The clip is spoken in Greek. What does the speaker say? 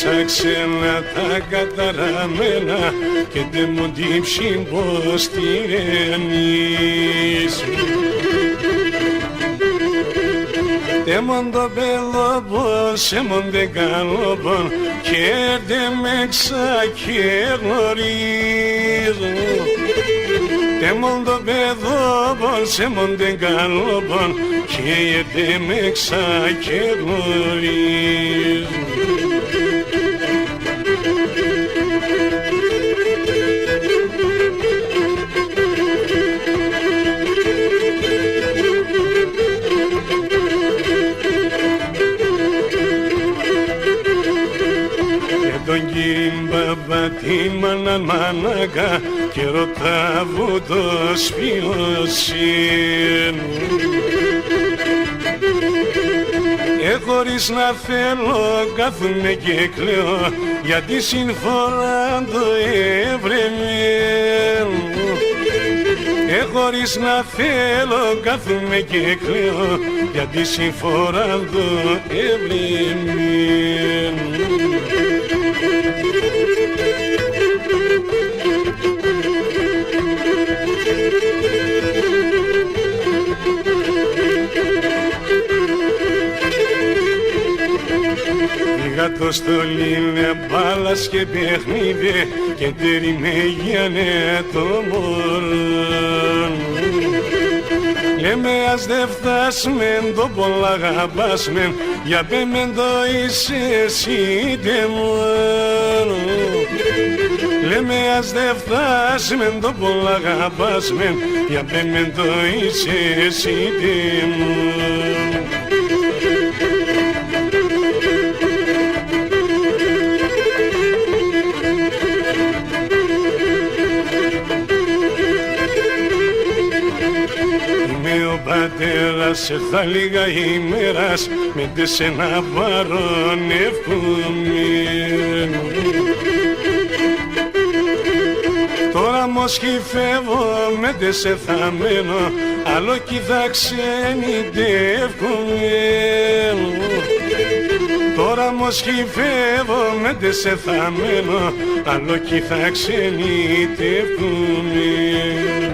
όσα ξένα τα καταραμένα και δεν μου τύψει πως τυρενείς. Τέμον το πελόπος, έμον δεν καλόπον και δεν με ξακερνορίζω. Τέμον το παιδόπος, έμον δεν καλόπον και δεν με ξακερνορίζω. Τον κύριν μπαμπά την μάναν μάνακα και ρωτάβω το σπιωσίν. Χωρίς να θέλω κάθουνε και κλαίω γιατί συμφορά το έβρεμεν. Χωρίς να θέλω κάθουνε και κλαίω γιατί συμφορά το έβρεμεν. Πήγα το στολί με μπάλας και παιχνίδι και τέρι με γιανε το μωρόν. Λέμε ας δε φτάσμεν το πολλά αγαπάσμεν για πέμεν το είσαι εσύ μόνο. Λέμε ας δε φτάσμεν το πολλά αγαπάσμεν για πέμεν το είσαι εσύ μόνο. Είμαι ο πατέρας, θα λίγα ημέρας με τεσσένα παρονεύκουμεν. Τώρα μοσχυφεύω με τεσσε θα μένω, άλλο κι θα ξενιτεύκουμεν. Τώρα μοσχυφεύω με τεσσε θα μένω, άλλο κι θα ξενιτεύκουμεν.